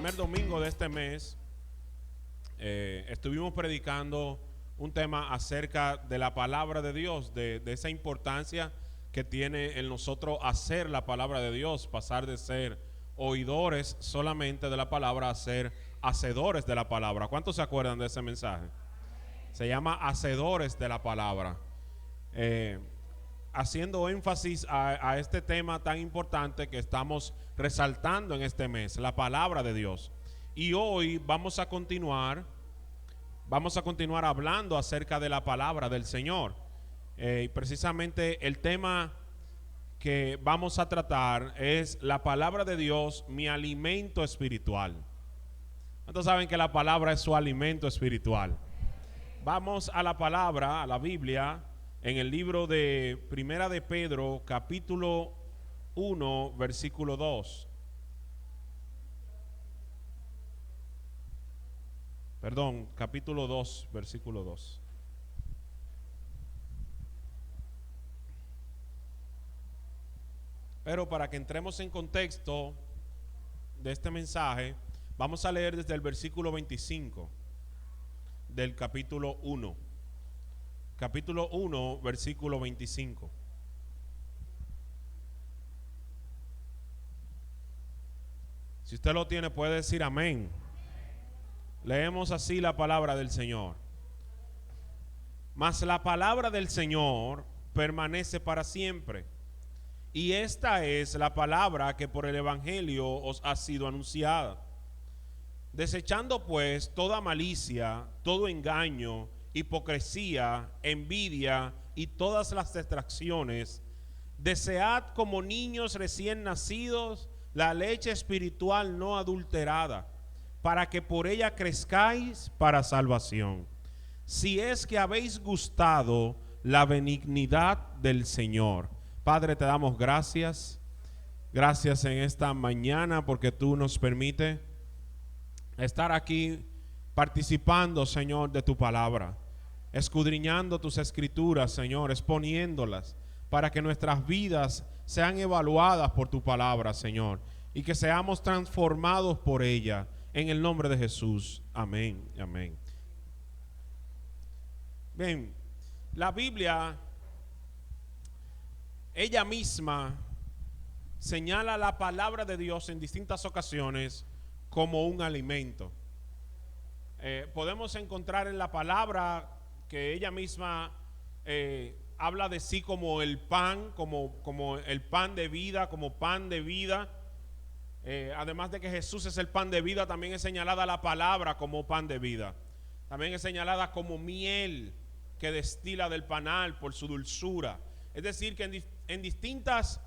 primer domingo de este mes estuvimos predicando un tema acerca de la palabra de Dios, de esa importancia que tiene en nosotros hacer la palabra de Dios, pasar de ser oidores solamente de la palabra a ser hacedores de la palabra. ¿Cuántos se acuerdan de ese mensaje? Se llama hacedores de la palabra. Haciendo énfasis a este tema tan importante que estamos resaltando en este mes, la palabra de Dios. Y hoy vamos a continuar hablando acerca de la palabra del Señor. Y precisamente el tema que vamos a tratar es la palabra de Dios, mi alimento espiritual. ¿Cuántos saben que la palabra es su alimento espiritual? Vamos a la palabra, a la Biblia, en el libro de Primera de Pedro, capítulo 1, versículo 2. Perdón, capítulo 2, versículo 2. Pero para que entremos en contexto de este mensaje, vamos a leer desde el versículo 25 del capítulo 1. Capítulo 1, versículo 25. Si usted lo tiene, puede decir amén. Leemos así la palabra del Señor. Mas la palabra del Señor permanece para siempre. Y esta es la palabra que por el Evangelio os ha sido anunciada. Desechando pues toda malicia, todo engaño, hipocresía, envidia y todas las distracciones, desead como niños recién nacidos la leche espiritual no adulterada, para que por ella crezcáis para salvación, si es que habéis gustado la benignidad del Señor. Padre, te damos gracias en esta mañana porque tú nos permites estar aquí participando, Señor, de tu palabra, escudriñando tus escrituras, Señor, exponiéndolas para que nuestras vidas sean evaluadas por tu palabra, Señor, y que seamos transformados por ella, en el nombre de Jesús. Amén, amén. Bien, la Biblia, ella misma señala la palabra de Dios en distintas ocasiones como un alimento. Podemos encontrar en la palabra que ella misma habla de sí como el pan, como el pan de vida, como pan de vida. Además de que Jesús es el pan de vida, también es señalada la palabra como pan de vida. También es señalada como miel que destila del panal por su dulzura. Es decir, que en distintas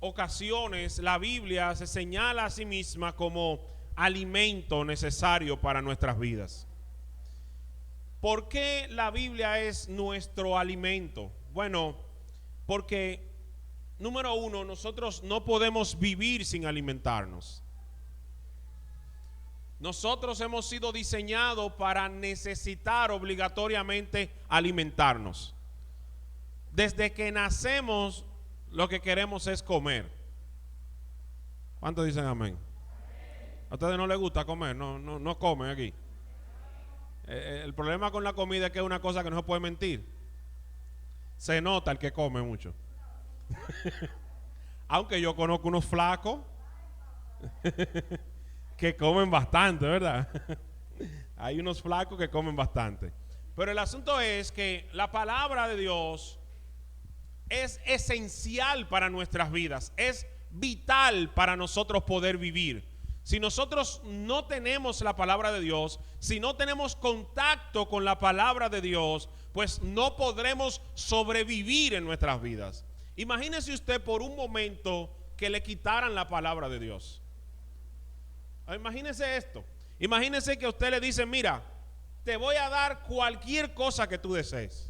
ocasiones la Biblia se señala a sí misma como alimento necesario para nuestras vidas. ¿Por qué la Biblia es nuestro alimento? Bueno, porque número uno, nosotros no podemos vivir sin alimentarnos. Nosotros hemos sido diseñados para necesitar obligatoriamente alimentarnos. Desde que nacemos, lo que queremos es comer. ¿Cuántos dicen amén? ¿A ustedes no les gusta comer? No comen aquí. El problema con la comida es que es una cosa que no se puede mentir. Se nota el que come mucho. Aunque yo conozco unos flacos que comen bastante, ¿verdad? Hay unos flacos que comen bastante. Pero el asunto es que la palabra de Dios es esencial para nuestras vidas, es vital para nosotros poder vivir. Si nosotros no tenemos la palabra de Dios, si no tenemos contacto con la palabra de Dios, pues no podremos sobrevivir en nuestras vidas. Imagínese usted por un momento que le quitaran la palabra de Dios. Imagínese esto. Imagínese que a usted le dice, mira, te voy a dar cualquier cosa que tú desees.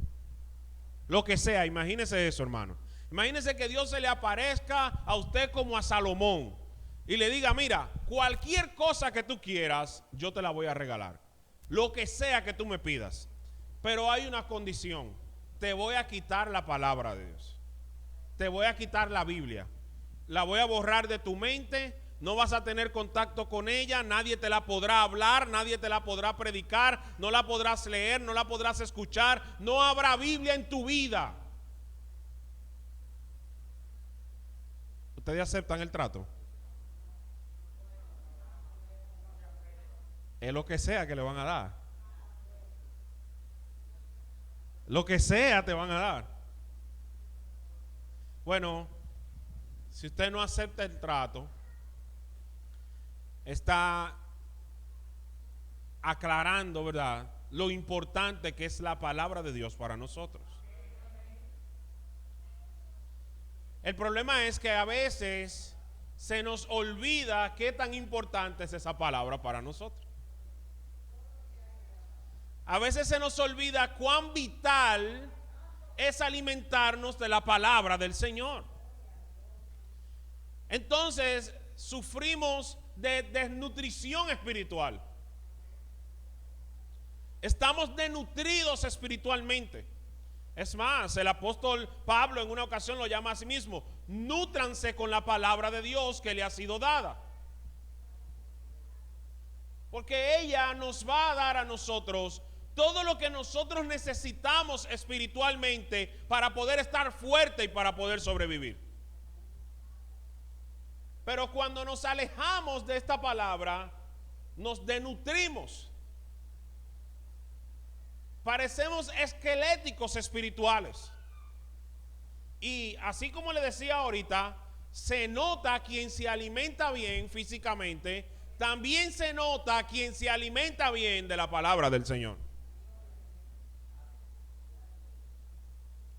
Lo que sea, imagínese eso, hermano. Imagínese que Dios se le aparezca a usted como a Salomón y le diga, mira, cualquier cosa que tú quieras, yo te la voy a regalar. Lo que sea que tú me pidas. Pero hay una condición. Te voy a quitar la palabra de Dios. Te voy a quitar la Biblia. La voy a borrar de tu mente. no vas a tener contacto con ella, nadie te la podrá hablar, nadie te la podrá predicar, no la podrás leer, no la podrás escuchar, no habrá Biblia en tu vida. ¿Ustedes aceptan el trato? Es lo que sea que le van a dar. Lo que sea te van a dar. Bueno, si usted no acepta el trato, está aclarando, ¿verdad?, lo importante que es la palabra de Dios para nosotros. El problema es que a veces se nos olvida qué tan importante es esa palabra para nosotros. A veces se nos olvida cuán vital es alimentarnos de la palabra del Señor. Entonces sufrimos de desnutrición espiritual. Estamos desnutridos espiritualmente. Es más, el apóstol Pablo en una ocasión lo llama a sí mismo: nútranse con la palabra de Dios que le ha sido dada. Porque ella nos va a dar a nosotros todo lo que nosotros necesitamos espiritualmente para poder estar fuerte y para poder sobrevivir. Pero cuando nos alejamos de esta palabra, nos desnutrimos. Parecemos esqueléticos espirituales. Y así como le decía ahorita, se nota quien se alimenta bien físicamente, también se nota quien se alimenta bien de la palabra del Señor.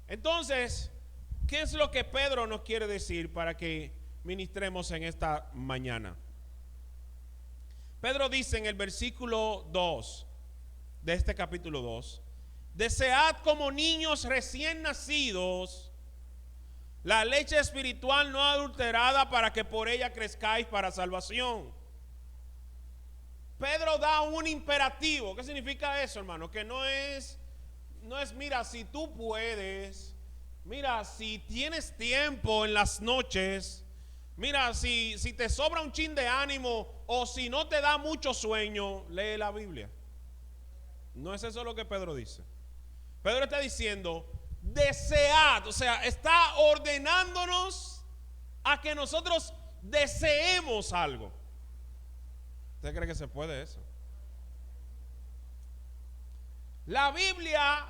Entonces, ¿qué es lo que Pedro nos quiere decir para que ministremos en esta mañana? Pedro dice en el versículo 2 de este capítulo 2: desead como niños recién nacidos la leche espiritual no adulterada, para que por ella crezcáis para salvación. Pedro da un imperativo. ¿Qué significa eso, hermano? Que no es mira, si tú puedes, mira, si tienes tiempo en las noches, mira, si te sobra un chin de ánimo, o si no te da mucho sueño, lee la Biblia. No es eso lo que Pedro dice. Pedro está diciendo: desead, o sea, está ordenándonos a que nosotros deseemos algo. ¿Usted cree que se puede eso? La Biblia,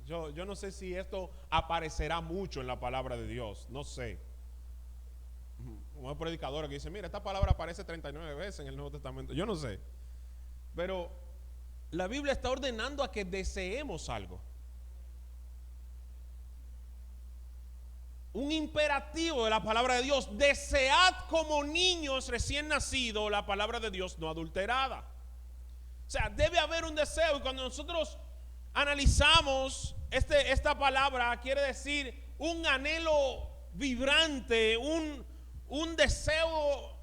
yo no sé si esto aparecerá mucho en la palabra de Dios, no sé. Como hay predicadores que dicen: mira, esta palabra aparece 39 veces en el Nuevo Testamento. Yo no sé. Pero la Biblia está ordenando a que deseemos algo. Un imperativo de la palabra de Dios: desead como niños recién nacidos la palabra de Dios no adulterada. O sea, debe haber un deseo. Y cuando nosotros analizamos esta palabra, quiere decir un anhelo vibrante, un deseo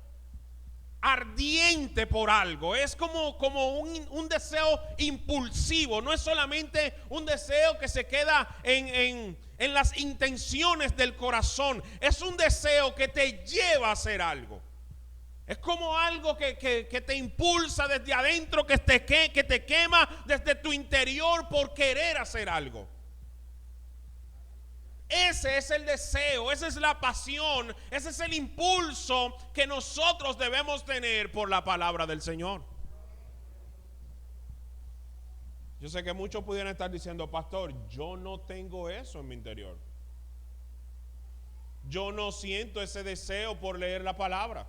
ardiente por algo. Es como un deseo impulsivo. No es solamente un deseo que se queda en las intenciones del corazón. Es un deseo que te lleva a hacer algo. Es como algo que te impulsa desde adentro, que te quema desde tu interior por querer hacer algo. Ese es el deseo, esa es la pasión, ese es el impulso que nosotros debemos tener por la palabra del Señor. Yo sé que muchos pudieran estar diciendo: pastor, yo no tengo eso en mi interior. Yo no siento ese deseo por leer la palabra.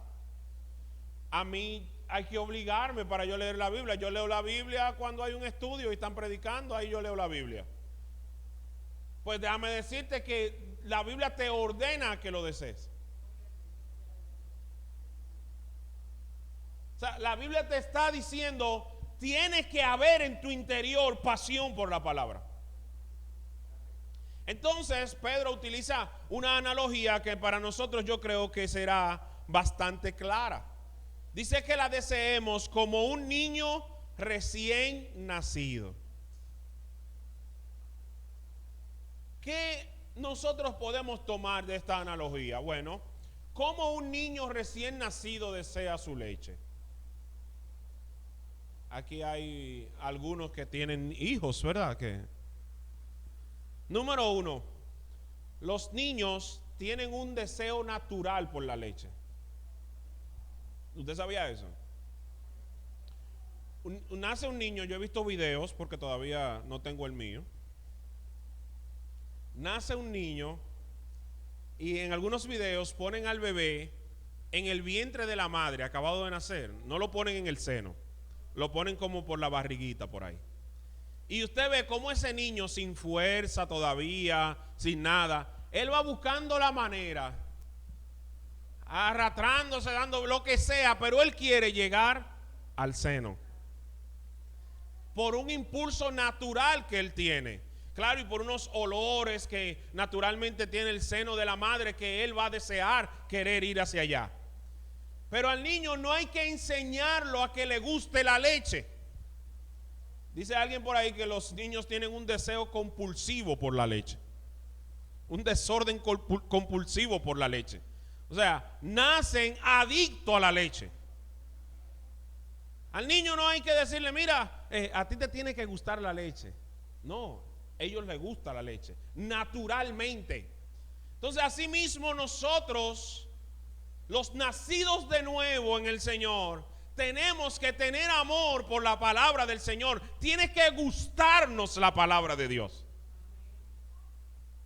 A mí hay que obligarme para yo leer la Biblia. Yo leo la Biblia cuando hay un estudio y están predicando, ahí yo leo la Biblia. Pues déjame decirte que la Biblia te ordena que lo desees. O sea, la Biblia te está diciendo: tienes que haber en tu interior pasión por la palabra. Entonces Pedro utiliza una analogía que para nosotros yo creo que será bastante clara. Dice que la deseemos como un niño recién nacido. ¿Qué nosotros podemos tomar de esta analogía? Bueno, ¿Cómo un niño recién nacido desea su leche? Aquí hay algunos que tienen hijos, ¿verdad? Número uno, los niños tienen un deseo natural por la leche. ¿Usted sabía eso? Nace un niño, yo he visto videos porque todavía no tengo el mío. Nace un niño y en algunos videos ponen al bebé en el vientre de la madre acabado de nacer. No lo ponen en el seno, lo ponen como por la barriguita por ahí. Y usted ve cómo ese niño sin fuerza todavía, sin nada, él va buscando la manera, arrastrándose, dando lo que sea, pero él quiere llegar al seno. Por un impulso natural que él tiene. Claro, y por unos olores que naturalmente tiene el seno de la madre que él va a desear querer ir hacia allá. Pero al niño no hay que enseñarlo a que le guste la leche. Dice alguien por ahí que los niños tienen un deseo compulsivo por la leche. Un desorden compulsivo por la leche. O sea, nacen adictos a la leche. Al niño no hay que decirle, mira, a ti te tiene que gustar la leche. No, a ellos les gusta la leche, naturalmente. Entonces, así mismo nosotros, los nacidos de nuevo en el Señor, tenemos que tener amor por la palabra del Señor. Tiene que gustarnos la palabra de Dios.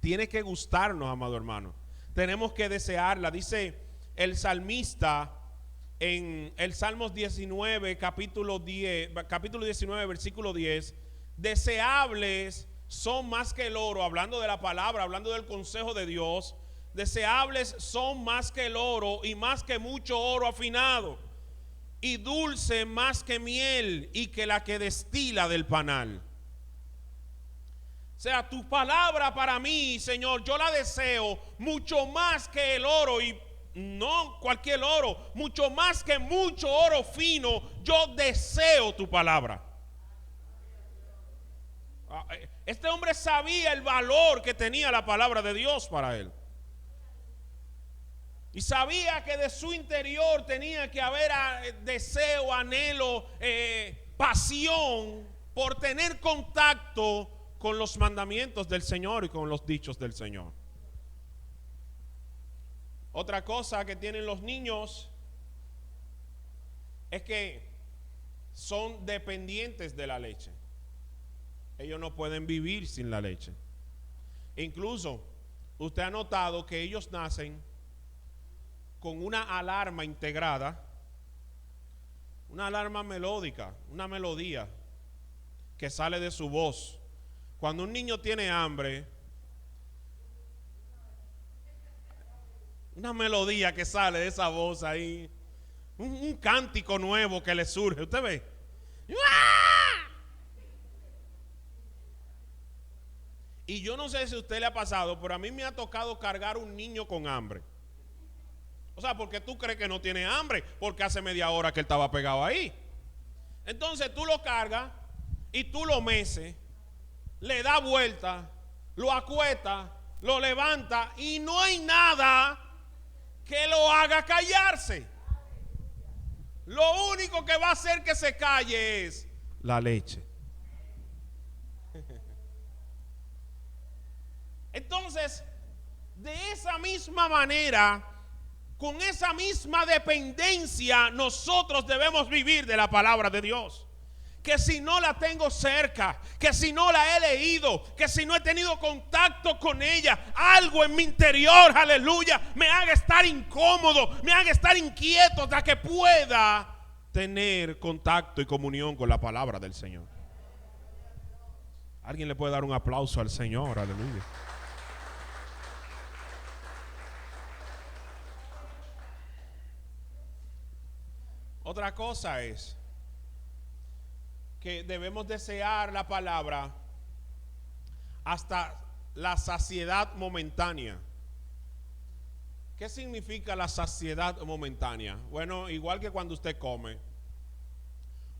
Tiene que gustarnos, amado hermano. Tenemos que desearla. Dice el salmista en el Salmos 19, capítulo 19, versículo 10, deseables son más que el oro, hablando de la palabra, hablando del consejo de Dios. Deseables son más que el oro y más que mucho oro afinado, y dulce más que miel y que la que destila del panal. O sea, tu palabra para mí, Señor, yo la deseo mucho más que el oro, y no cualquier oro, mucho más que mucho oro fino. Yo deseo tu palabra. Este hombre sabía el valor que tenía la palabra de Dios para él. Y sabía que de su interior tenía que haber deseo, anhelo, pasión por tener contacto con los mandamientos del Señor y con los dichos del Señor. Otra cosa que tienen los niños es que son dependientes de la leche. Ellos no pueden vivir sin la leche. Incluso usted ha notado que ellos nacen con una alarma integrada, una alarma melódica, una melodía que sale de su voz. Cuando un niño tiene hambre, una melodía que sale de esa voz ahí, un cántico nuevo que le surge. ¿Usted ve? Y yo no sé si a usted le ha pasado, pero a mí me ha tocado cargar un niño con hambre. O sea, porque tú crees que no tiene hambre, porque hace media hora que él estaba pegado ahí. Entonces tú lo cargas y tú lo meces, le da vuelta, lo acuesta, lo levanta, y no hay nada que lo haga callarse. Lo único que va a hacer que se calle es la leche. Entonces, de esa misma manera, con esa misma dependencia, nosotros debemos vivir de la palabra de Dios. Que si no la tengo cerca, que si no la he leído, que si no he tenido contacto con ella, algo en mi interior, aleluya, me haga estar incómodo, me haga estar inquieto, hasta que pueda tener contacto y comunión con la palabra del Señor. ¿Alguien le puede dar un aplauso al Señor? Aleluya. Otra cosa es que debemos desear la palabra hasta la saciedad momentánea. ¿Qué significa la saciedad momentánea? Bueno, igual que cuando usted come.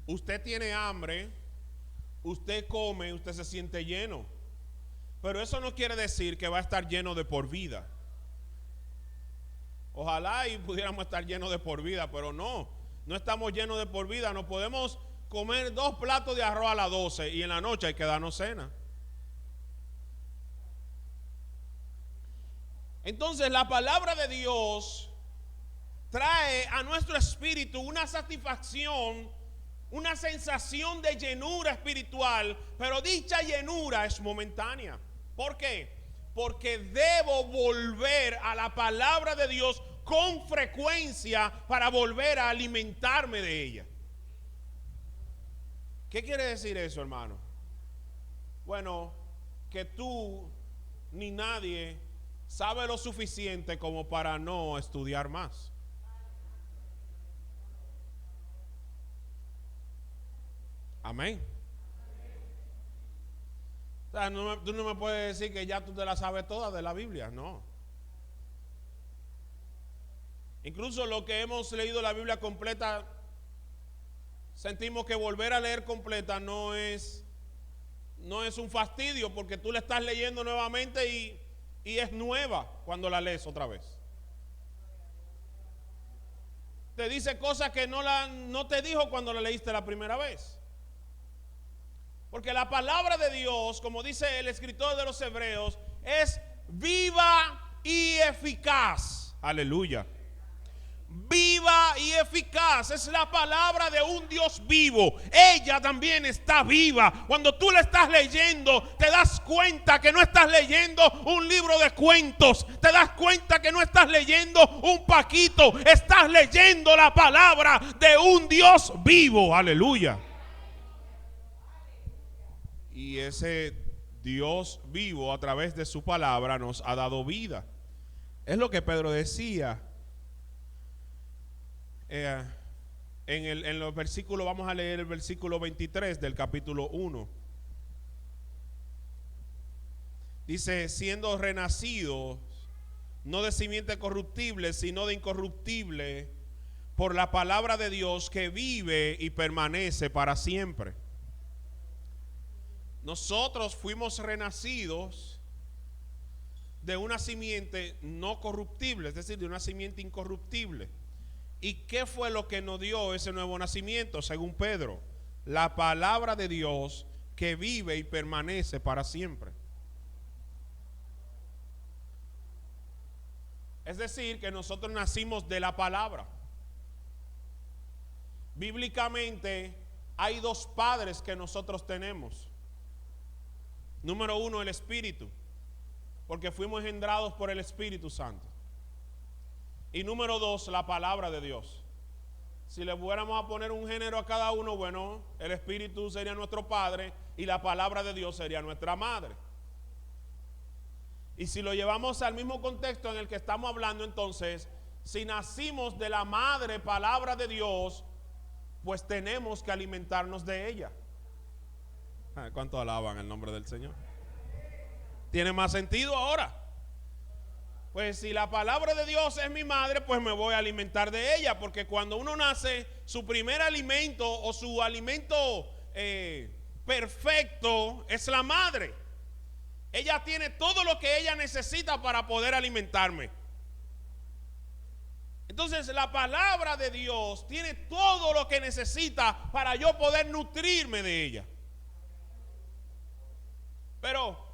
Usted tiene hambre, usted come, usted se siente lleno. Pero eso no quiere decir que va a estar lleno de por vida. Ojalá y pudiéramos estar llenos de por vida, pero no estamos llenos de por vida. No podemos comer 2 platos de arroz a las 12 y en la noche hay que darnos cena. Entonces la palabra de Dios trae a nuestro espíritu una satisfacción, una sensación de llenura espiritual, pero dicha llenura es momentánea. ¿Por qué? Porque debo volver a la palabra de Dios con frecuencia para volver a alimentarme de ella. ¿Qué quiere decir eso, hermano? Bueno, que tú ni nadie sabe lo suficiente como para no estudiar más. Amén. O sea, tú no me puedes decir que ya tú te la sabes toda de la Biblia, no. Incluso lo que hemos leído la Biblia completa, sentimos que volver a leer completa no es un fastidio, porque tú la estás leyendo nuevamente y es nueva cuando la lees otra vez. Te dice cosas que no te dijo cuando la leíste la primera vez. Porque la palabra de Dios, como dice el escritor de los Hebreos, es viva y eficaz. Aleluya. Viva y eficaz. Es la palabra de un Dios vivo. Ella también está viva. Cuando tú la estás leyendo, te das cuenta que no estás leyendo un libro de cuentos. Te das cuenta que no estás leyendo un paquito. Estás leyendo la palabra de un Dios vivo. Aleluya. Y ese Dios vivo, a través de su palabra, nos ha dado vida. Es lo que Pedro decía. En los versículos, vamos a leer el versículo 23 del capítulo 1. Dice: siendo renacidos, no de simiente corruptible, sino de incorruptible, por la palabra de Dios que vive y permanece para siempre. Nosotros fuimos renacidos de una simiente no corruptible, es decir, de una simiente incorruptible. ¿Y qué fue lo que nos dio ese nuevo nacimiento? Según Pedro, la palabra de Dios que vive y permanece para siempre. Es decir, que nosotros nacimos de la palabra. Bíblicamente hay 2 padres que nosotros tenemos. Número 1, el Espíritu, porque fuimos engendrados por el Espíritu Santo. Y número 2, la palabra de Dios. Si le fuéramos a poner un género a cada uno, bueno, el Espíritu sería nuestro padre y la palabra de Dios sería nuestra madre. Y si lo llevamos al mismo contexto en el que estamos hablando, entonces, si nacimos de la madre palabra de Dios, pues tenemos que alimentarnos de ella. ¿Cuánto alaban el nombre del Señor? ¿Tiene más sentido ahora? Pues si la palabra de Dios es mi madre, pues me voy a alimentar de ella, porque cuando uno nace, su primer alimento o su alimento perfecto es la madre. Ella tiene todo lo que ella necesita para poder alimentarme. Entonces la palabra de Dios tiene todo lo que necesita para yo poder nutrirme de ella. Pero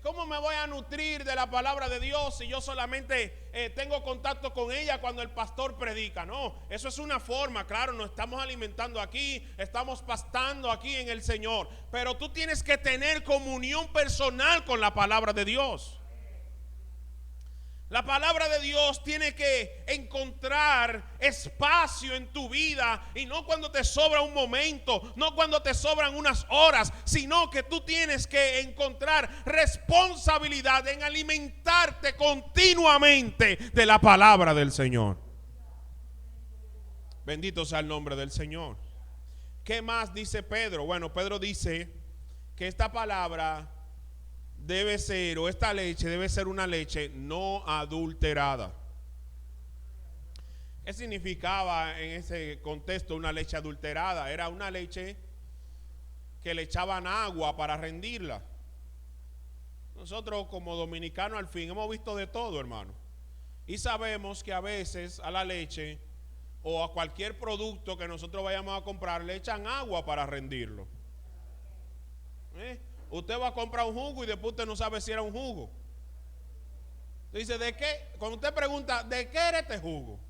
¿cómo me voy a nutrir de la palabra de Dios si yo solamente tengo contacto con ella cuando el pastor predica? No, eso es una forma, claro, nos estamos alimentando aquí, estamos pastando aquí en el Señor, pero tú tienes que tener comunión personal con la palabra de Dios. La palabra de Dios tiene que encontrar espacio en tu vida, y no cuando te sobra un momento, no cuando te sobran unas horas, sino que tú tienes que encontrar responsabilidad en alimentarte continuamente de la palabra del Señor. Bendito sea el nombre del Señor. ¿Qué más dice Pedro? Bueno, Pedro dice que esta palabra debe ser, o esta leche debe ser una leche no adulterada. ¿Qué significaba en ese contexto una leche adulterada? Era una leche que le echaban agua para rendirla. Nosotros como dominicanos al fin hemos visto de todo, hermano. Y sabemos que a veces a la leche o a cualquier producto que nosotros vayamos a comprar le echan agua para rendirlo. Usted va a comprar un jugo y después usted no sabe si era un jugo. Dice, ¿de qué? Cuando usted pregunta, ¿de qué era este jugo?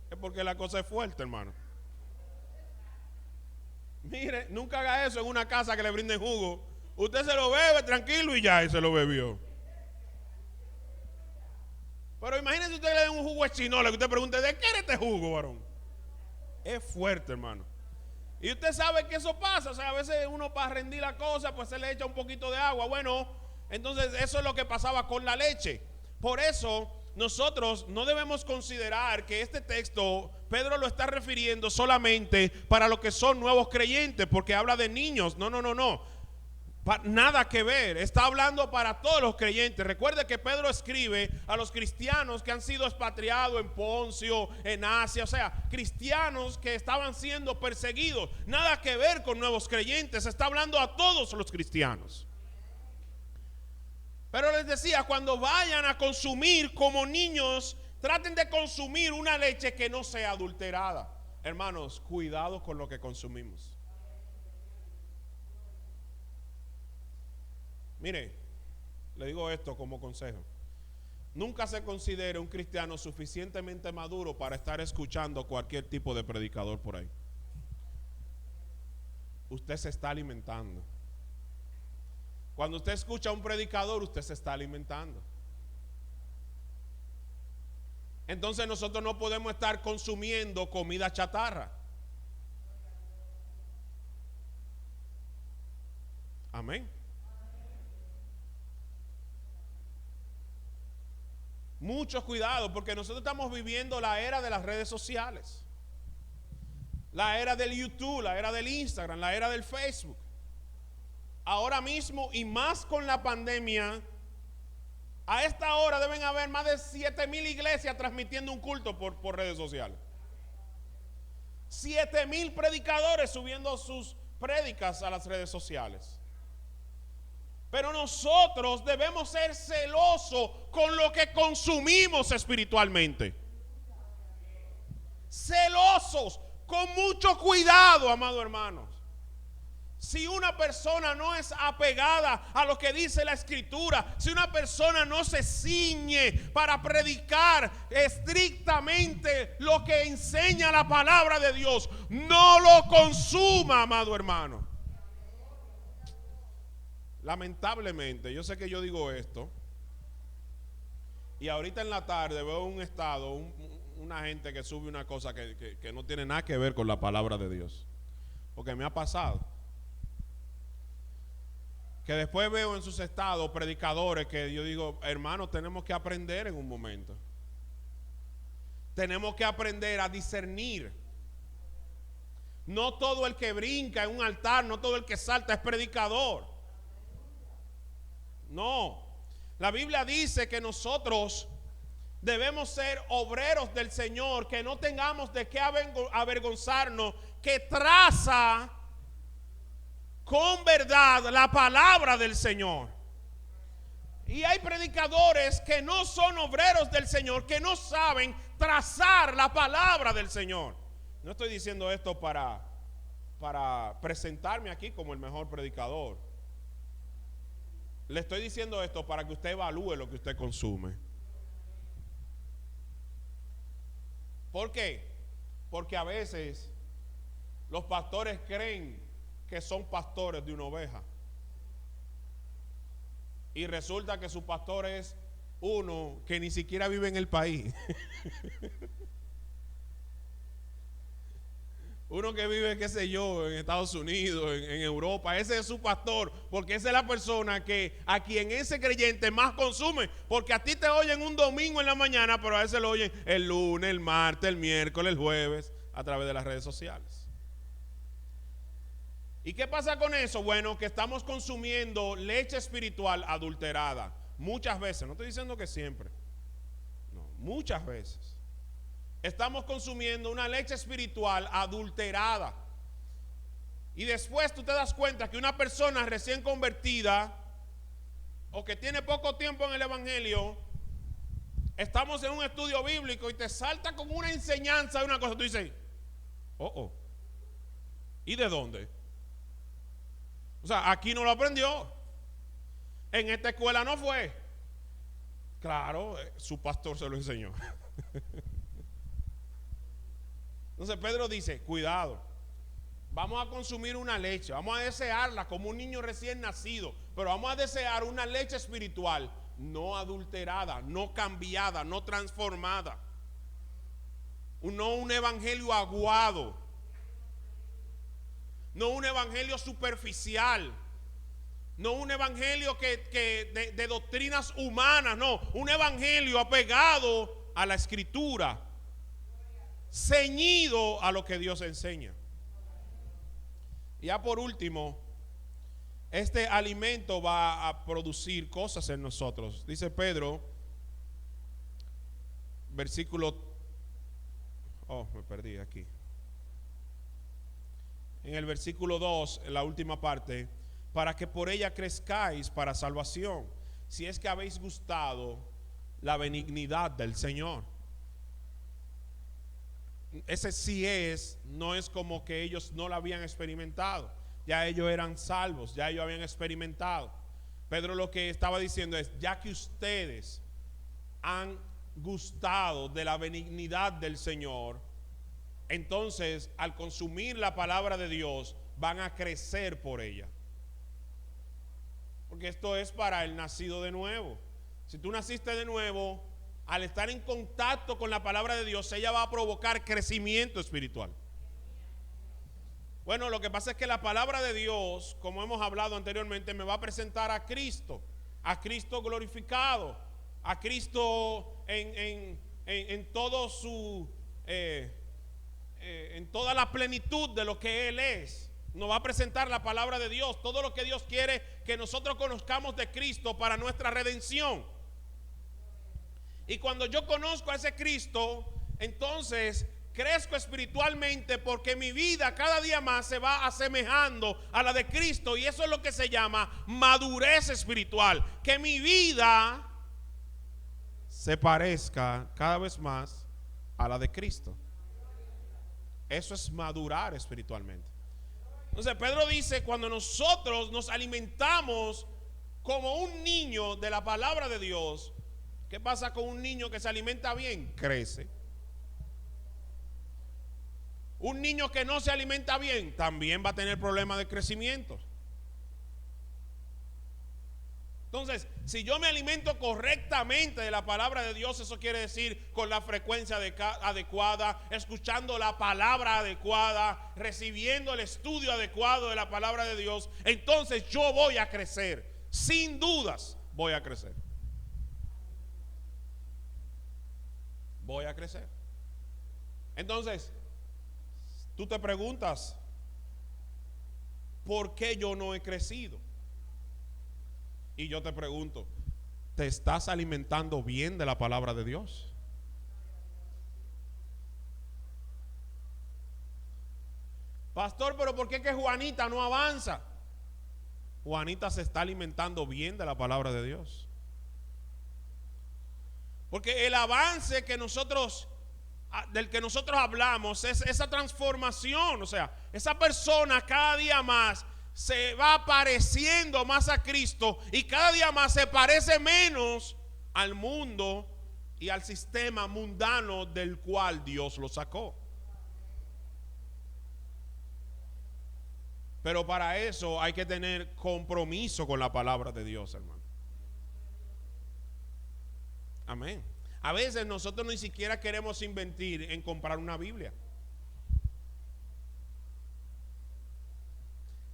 Es porque la cosa es fuerte, hermano. Mire, nunca haga eso en una casa que le brinden jugo. Usted se lo bebe tranquilo y ya, y se lo bebió. Pero imagínese usted le da un jugo de chinola que usted pregunte, ¿de qué era este jugo, varón? Es fuerte, hermano. Y usted sabe que eso pasa. O sea, a veces uno para rendir la cosa, pues se le echa un poquito de agua. Bueno, entonces eso es lo que pasaba con la leche. Por eso nosotros no debemos considerar que este texto Pedro lo está refiriendo solamente para los que son nuevos creyentes, porque habla de niños. No. Nada que ver, está hablando para todos los creyentes. Recuerde que Pedro escribe a los cristianos que han sido expatriados en Poncio, en Asia, o sea, cristianos que estaban siendo perseguidos. Nada que ver con nuevos creyentes, está hablando a todos los cristianos. Pero les decía, cuando vayan a consumir como niños, traten de consumir una leche que no sea adulterada. Hermanos, cuidado con lo que consumimos. Mire, le digo esto como consejo. Nunca se considere un cristiano suficientemente maduro para estar escuchando cualquier tipo de predicador por ahí. Usted se está alimentando. Cuando usted escucha a un predicador, usted se está alimentando. Entonces nosotros no podemos estar consumiendo comida chatarra. Amén. Mucho cuidado, porque nosotros estamos viviendo la era de las redes sociales, la era del YouTube, la era del Instagram, la era del Facebook. Ahora mismo, y más con la pandemia, a esta hora deben haber más de 7,000 iglesias transmitiendo un culto por redes sociales. 7,000 predicadores subiendo sus prédicas a las redes sociales. Pero nosotros debemos ser celosos con lo que consumimos espiritualmente. Celosos, con mucho cuidado, amados hermanos. Si una persona no es apegada a lo que dice la Escritura, si una persona no se ciñe para predicar estrictamente lo que enseña la palabra de Dios, no lo consuma, amado hermano. Lamentablemente, yo sé que yo digo esto, y ahorita en la tarde veo un estado, una gente que sube una cosa que no tiene nada que ver con la palabra de Dios. Porque me ha pasado que después veo en sus estados predicadores que yo digo, hermano, tenemos que aprender en un momento. Tenemos que aprender a discernir. No todo el que brinca en un altar, no todo el que salta es predicador. No, la Biblia dice que nosotros debemos ser obreros del Señor, que no tengamos de qué avergonzarnos, que traza con verdad la palabra del Señor. Y hay predicadores que no son obreros del Señor, que no saben trazar la palabra del Señor. No estoy diciendo esto para presentarme aquí como el mejor predicador. Le estoy diciendo esto para que usted evalúe lo que usted consume. ¿Por qué? Porque a veces los pastores creen que son pastores de una oveja. Y resulta que su pastor es uno que ni siquiera vive en el país. Uno que vive, qué sé yo, en Estados Unidos, en Europa. Ese es su pastor, porque esa es la persona a quien ese creyente más consume. Porque a ti te oyen un domingo en la mañana, pero a veces lo oyen el lunes, el martes, el miércoles, el jueves, a través de las redes sociales. ¿Y qué pasa con eso? Bueno, que estamos consumiendo leche espiritual adulterada. Muchas veces, no estoy diciendo que siempre, no, muchas veces. Estamos consumiendo una leche espiritual adulterada. Y después tú te das cuenta que una persona recién convertida o que tiene poco tiempo en el evangelio Estamos en un estudio bíblico y te salta con una enseñanza de una cosa. Tú dices, oh. ¿Y de dónde? O sea, aquí no lo aprendió. En esta escuela no fue. Claro, su pastor se lo enseñó. Entonces Pedro dice, cuidado, vamos a consumir una leche, vamos a desearla como un niño recién nacido, pero vamos a desear una leche espiritual, no adulterada, no cambiada, no transformada. No un evangelio aguado, no un evangelio superficial, no un evangelio de doctrinas humanas, no, un evangelio apegado a la escritura, ceñido a lo que Dios enseña. Y ya por último, este alimento va a producir cosas en nosotros. Dice Pedro, me perdí aquí. En el versículo 2, en la última parte, para que por ella crezcáis para salvación, si es que habéis gustado la benignidad del Señor. Ese sí no es como que ellos no la habían experimentado. Ya ellos eran salvos, ya ellos habían experimentado. Pedro lo que estaba diciendo es, ya que ustedes han gustado de la benignidad del Señor, entonces al consumir la palabra de Dios van a crecer por ella. Porque esto es para el nacido de nuevo. Si tú naciste de nuevo, al estar en contacto con la palabra de Dios, ella va a provocar crecimiento espiritual. Bueno, lo que pasa es que la palabra de Dios, como hemos hablado anteriormente, me va a presentar a Cristo glorificado, a Cristo en todo su en toda la plenitud de lo que Él es. Nos va a presentar la palabra de Dios, todo lo que Dios quiere que nosotros conozcamos de Cristo para nuestra redención. Y cuando yo conozco a ese Cristo, entonces crezco espiritualmente, porque mi vida cada día más se va asemejando a la de Cristo, y eso es lo que se llama madurez espiritual, que mi vida se parezca cada vez más a la de Cristo. Eso es madurar espiritualmente. Entonces Pedro dice, cuando nosotros nos alimentamos como un niño de la palabra de Dios, ¿qué pasa con un niño que se alimenta bien? Crece. Un niño que no se alimenta bien también va a tener problemas de crecimiento. Entonces, si yo me alimento correctamente de la palabra de Dios, eso quiere decir con la frecuencia adecuada, escuchando la palabra adecuada, recibiendo el estudio adecuado de la palabra de Dios, entonces yo voy a crecer. Sin dudas voy a crecer. Voy a crecer. Entonces, tú te preguntas, ¿por qué yo no he crecido? Y yo te pregunto, ¿te estás alimentando bien de la palabra de Dios? Pastor, pero ¿por qué que Juanita no avanza? Juanita se está alimentando bien de la palabra de Dios. Porque el avance del que nosotros hablamos es esa transformación. O sea, esa persona cada día más se va pareciendo más a Cristo, y cada día más se parece menos al mundo y al sistema mundano del cual Dios lo sacó. Pero para eso hay que tener compromiso con la palabra de Dios, hermano. Amén. A veces nosotros ni siquiera queremos invertir en comprar una Biblia.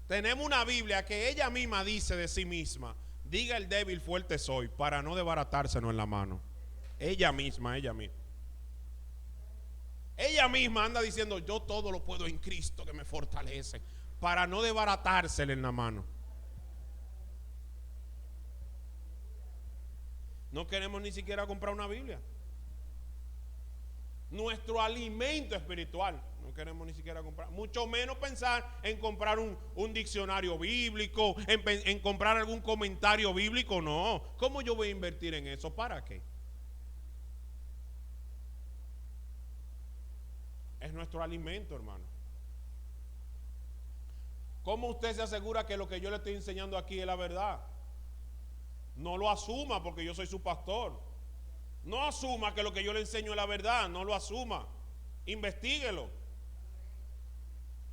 Tenemos una Biblia que ella misma dice de sí misma: diga el débil, fuerte soy, para no desbaratársenos en la mano. Ella misma. Ella misma anda diciendo: yo todo lo puedo en Cristo que me fortalece, para no desbaratársele en la mano. No queremos ni siquiera comprar una Biblia. Nuestro alimento espiritual no queremos ni siquiera comprar, mucho menos pensar en comprar un diccionario bíblico, en comprar algún comentario bíblico. No, ¿cómo yo voy a invertir en eso? ¿Para qué? es nuestro alimento, hermano. ¿Cómo usted se asegura que lo que yo le estoy enseñando aquí es la verdad? No lo asuma porque yo soy su pastor. No asuma que lo que yo le enseño es la verdad. No lo asuma. Investíguelo.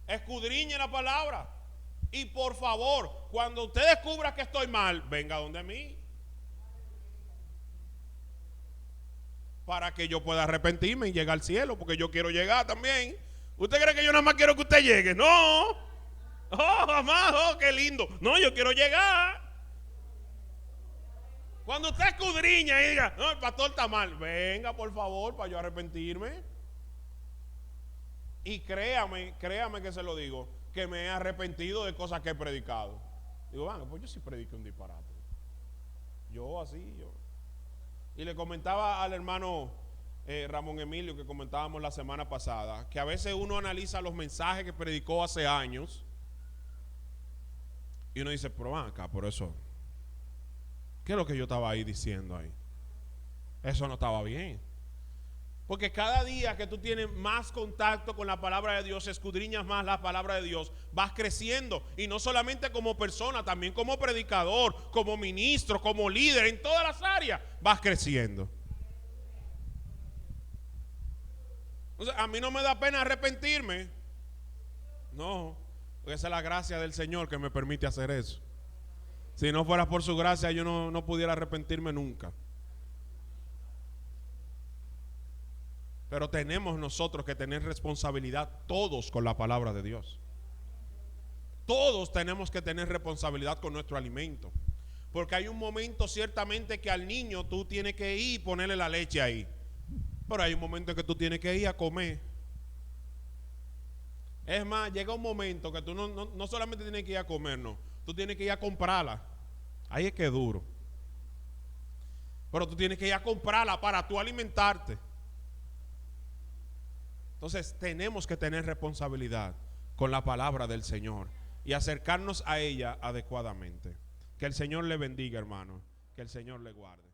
Escudriñe la palabra. Y por favor, cuando usted descubra que estoy mal, venga donde mí. Para que yo pueda arrepentirme y llegar al cielo, porque yo quiero llegar también. ¿Usted cree que yo nada más quiero que usted llegue? No. Oh, jamás, oh, qué lindo. No, yo quiero llegar. Cuando usted escudriña y diga, no, el pastor está mal, venga por favor para yo arrepentirme. Y créame que se lo digo, que me he arrepentido de cosas que he predicado. Digo, bueno, pues yo sí prediqué un disparate. Yo. Y le comentaba al hermano Ramón Emilio, que comentábamos la semana pasada, que a veces uno analiza los mensajes que predicó hace años y uno dice, pero van acá, por eso, ¿qué es lo que yo estaba ahí diciendo ahí? Eso no estaba bien. Porque cada día que tú tienes más contacto con la palabra de Dios, escudriñas más la palabra de Dios, vas creciendo. Y no solamente como persona, también como predicador, como ministro, como líder, en todas las áreas, vas creciendo. Entonces, a mí no me da pena arrepentirme. No, porque esa es la gracia del Señor que me permite hacer eso. Si no fuera por su gracia, yo no pudiera arrepentirme nunca. Pero tenemos nosotros que tener responsabilidad todos con la palabra de Dios. Todos tenemos que tener responsabilidad con nuestro alimento. Porque hay un momento ciertamente que al niño tú tienes que ir y ponerle la leche ahí. Pero hay un momento que tú tienes que ir a comer. Es más, llega un momento que tú no solamente tienes que ir a comer, no. Tú tienes que ir a comprarla. Ahí es que es duro. Pero tú tienes que ir a comprarla para tú alimentarte. Entonces tenemos que tener responsabilidad con la palabra del Señor y acercarnos a ella adecuadamente. Que el Señor le bendiga, hermano. Que el Señor le guarde.